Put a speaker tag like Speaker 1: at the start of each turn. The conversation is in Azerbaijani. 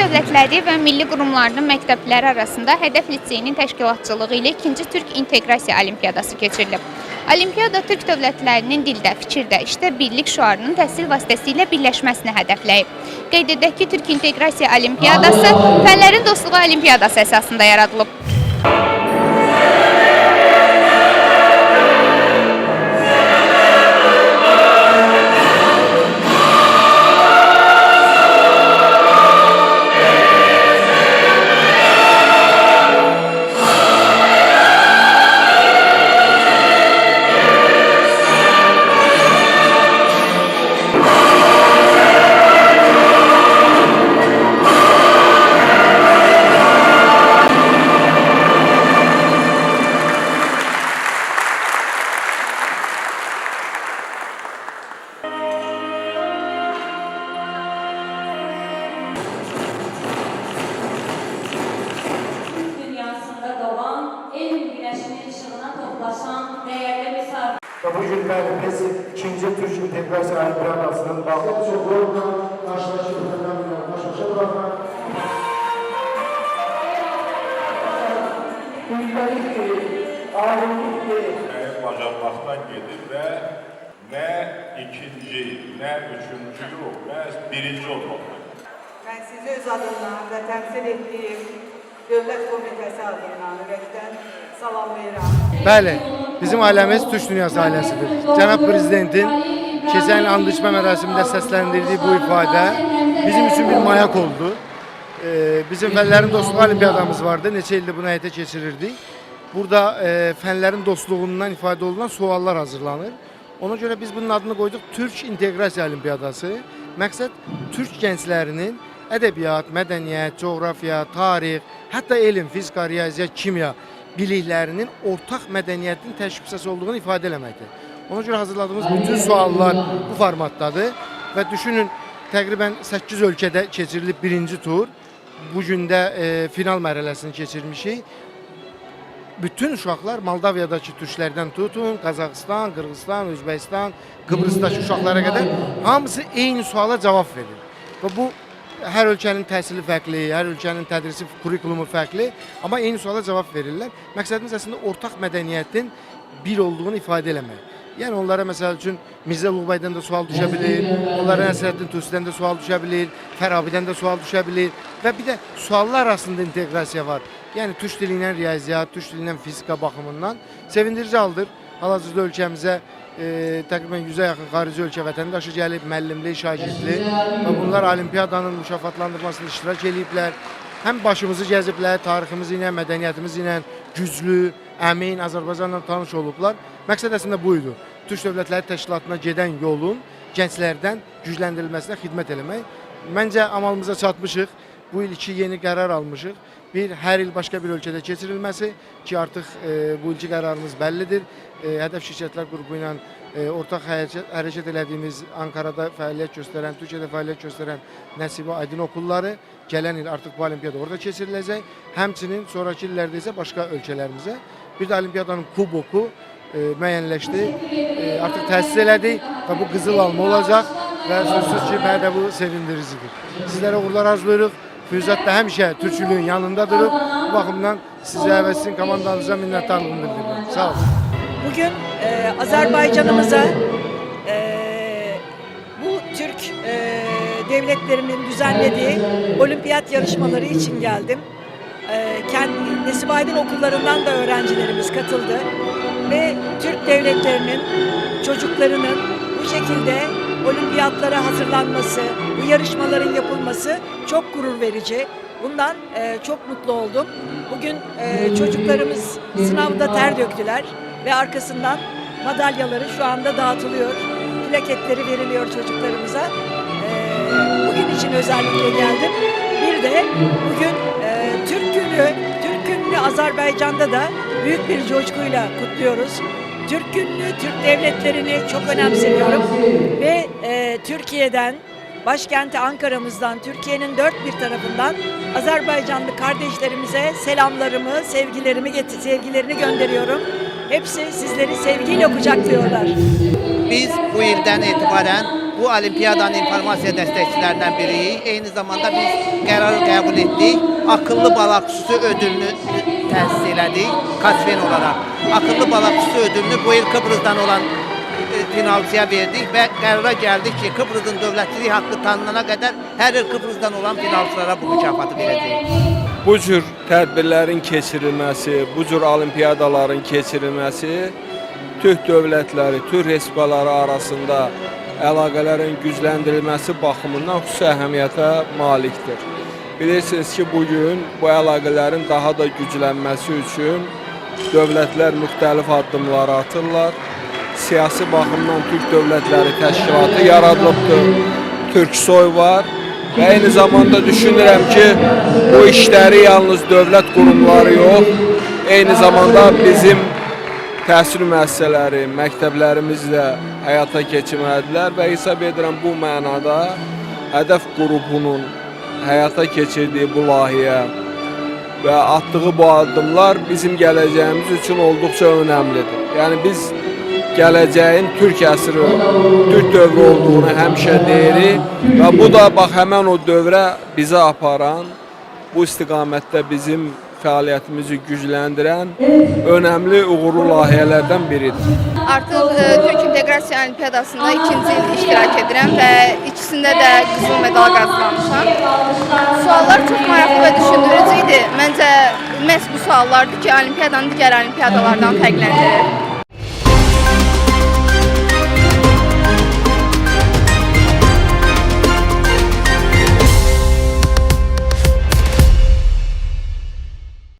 Speaker 1: dövlətləri və milli qurumlarının məktəbləri arasında Hədəf Liseyinin təşkilatçılığı ilə 2-ci Türk İnteqrasiya Olimpiyadası keçirilib. Olimpiyada Türk dövlətlərinin dildə, fikirdə, işdə birlik şüarının təhsil vasitəsilə birləşməsini hədəfləyib. Qeyd edək ki, Türk İnteqrasiya Olimpiyadası Fənlərin Dostluğu Olimpiyadası əsasında yaradılıb.
Speaker 2: Bugün biz 2-ci Türk İnteqrasiya Olimpiyadasının bağlı çoxluğuyla qarşılaşıb
Speaker 3: bacarmaqdan gedir və nə ikinci, nə üçüncü yox, nə birinci olmalıdır.
Speaker 4: Ben sizi öz adından ve temsil ettiğim Dövlət Komitəsi adından ürəkdən salamlayıram.
Speaker 5: Bəli, bizim ailəmiz Türk Dünyası ailəsidir. Cənab Prezidentin keçən and içmə mərasimində səsləndirdiyi bu ifadə bizim üçün bir mayak oldu. Bizim Fənlərin Dostluğu Olimpiyadamız vardı. Neçə ildir bunu həyata keçirirdik. Burada fənlərin dostluğundan ifadə olunan suallar hazırlanır. Ona görə biz bunun adını qoyduq Türk İnteqrasiya Olimpiyadası. Məqsəd Türk gənclərinin ədəbiyyat, mədəniyyət, coğrafiya, tarix, hətta elm, fizika, riyaziyyat, kimya biliklərinin ortaq mədəniyyətin təşkil olduğunu ifadə eləməkdir. Ona görə hazırladığımız bütün suallar bu formatdadır və düşünün təqribən 8 ölkədə keçirilib birinci tur. Bugün də final mərhələsini keçirmişik. Bütün uşaqlar Moldaviyadakı türklərdən tutun, Qazaxıstan, Qırğızstan, Özbəkistan, Kıbrısdakı uşaqlara qədər hamısı eyni suala cavab verir. Və bu hər ölkənin təhsili fərqli, hər ölkənin tədrisi kurikulumu fərqli, amma eyni suala cavab verirlər. Məqsədimiz əslində ortaq mədəniyyətin bir olduğunu ifadə eləmək. Yəni onlara məsəl üçün Mirzə Uluğbaydan da sual düşə bilir, onlara Nəsrəddin Tusidən də sual düşə bilir, Fərabidən də sual düşə bilir və bir də suallar arasında inteqrasiya var. Yəni türk dili ilə riyaziyyat, türk dili ilə fizika baxımından sevindirici haldır. Hal-hazırda ölkəmizə təqribən 100-ə yaxın xarici ölkə vətəndaşı gəlib, müəllimlik, şagirdlik və bunlar olimpiyadanın mükafatlandırmasında iştirak ediblər. Həm başımızı gəziblər, tariximiz ilə, mədəniyyətimiz ilə güclü, əmin Azərbaycanla tanış olublar. Məqsəd əslində buydu. Türk Dövlətləri Təşkilatına gedən yolun gənclərdən gücləndirilməsinə xidmət eləmək. Məncə amalımıza çatmışıq. Bu il 2 yeni qərar almışıq. Bir, hər il başqa bir ölkədə keçirilməsi ki, artıq bu ilki qərarımız bəllidir. Hədəf Şirkətlər Qrupu ilə ortaq hərəkət elədiyimiz Ankarada fəaliyyət göstərən, Türkiyədə fəaliyyət göstərən Nəsibə Aydın okulları gələn il artıq bu olimpiyada orada keçiriləcək. Həmçinin sonraki illərdə isə başqa ölkələrimizə. Bir də olimpiyadanın kuboku müəyyənləşdi. Artıq təsis elədik və bu qızıl alma olacaq və sözsüz ki, mənə də bu sevindiricidir. Sizlərə uğurlar arzulayırıq. Füzat da həmişə türkçülüğün yanında durub. Bu baxımdan sizə və sizin komandanıza minnətdarlığımı bildirirəm. Sağ olun.
Speaker 6: Bugün Azerbaycan'ımıza bu Türk devletlerinin düzenlediği olimpiyat yarışmaları için geldim. Nəsibə Aydın okullarından da öğrencilerimiz katıldı. Ve Türk devletlerinin çocuklarının bu şekilde olimpiyatlara hazırlanması, bu yarışmaların yapılması çok gurur verici. Bundan çok mutlu oldum. Bugün çocuklarımız sınavda ter döktüler ve arkasından madalyaları şu anda dağıtılıyor. Plaketleri veriliyor çocuklarımıza. Bugün için özellikle geldim. Bir de bugün Türk Günü Azerbaycan'da da büyük bir coşkuyla kutluyoruz. Türk Günü'nü, Türk devletlerini çok önemsiyorum ve Türkiye'den, başkenti Ankara'mızdan, Türkiye'nin dört bir tarafından Azerbaycanlı kardeşlerimize selamlarımı, sevgilerini gönderiyorum. Hepsi sizleri sevgiyle kucaklıyorlar.
Speaker 7: Biz bu ildən etibarən bu olimpiyadanın informasiya dəstəkçilərindən biriyik. Eyni zamanda biz qərar qəbul etdik. Akıllı balaqçısı ödülünü təsis elədik Kaçven olaraq. Akıllı balaqçısı ödülünü bu il Kıbrıs'dan olan finalçıya verdik və qərara gəldik ki, Kıbrıs'ın dövlətçilik haqqı tanınana qədər hər il Kıbrıs'dan olan finalçılara bu mükafatı verəcəyik.
Speaker 8: Bu cür tədbirlərin keçirilməsi, bu cür olimpiyadaların keçirilməsi Türk dövlətləri, Türk respublikaları arasında əlaqələrin gücləndirilməsi baxımından xüsusi əhəmiyyətə malikdir. Bilirsiniz ki, bugün bu əlaqələrin daha da güclənməsi üçün dövlətlər müxtəlif addımlar atırlar. Siyasi baxımdan Türk Dövlətləri Təşkilatı yaradılıbdır. Türksoy var və eyni zamanda düşünürəm ki, bu işləri yalnız dövlət qurumları yox, eyni zamanda bizim təhsil müəssisələri, məktəblərimiz də həyata keçirməlidirlər və hesab edirəm bu mənada Hədəf qrupunun həyata keçirdiyi bu layihə və atdığı bu addımlar bizim gələcəyimiz üçün olduqca önəmlidir. Yəni biz gələcəyin Türk əsri, Türk dövrü olduğunu həmişə deyirik və bu da bax həmən o dövrə bizə aparan, bu istiqamətdə bizim fəaliyyətimizi gücləndirən önəmli uğurlu layihələrdən biridir.
Speaker 9: Artıq Türk İnteqrasiya Olimpiyadasında 2-ci il iştirak edirəm və ikisində də qızıl medal qazanmışam. Suallar çox maraqlı və düşündürücü idi. Məncə məhz bu suallardır ki, olimpiyadanı digər olimpiyadalardan fərqləndirir.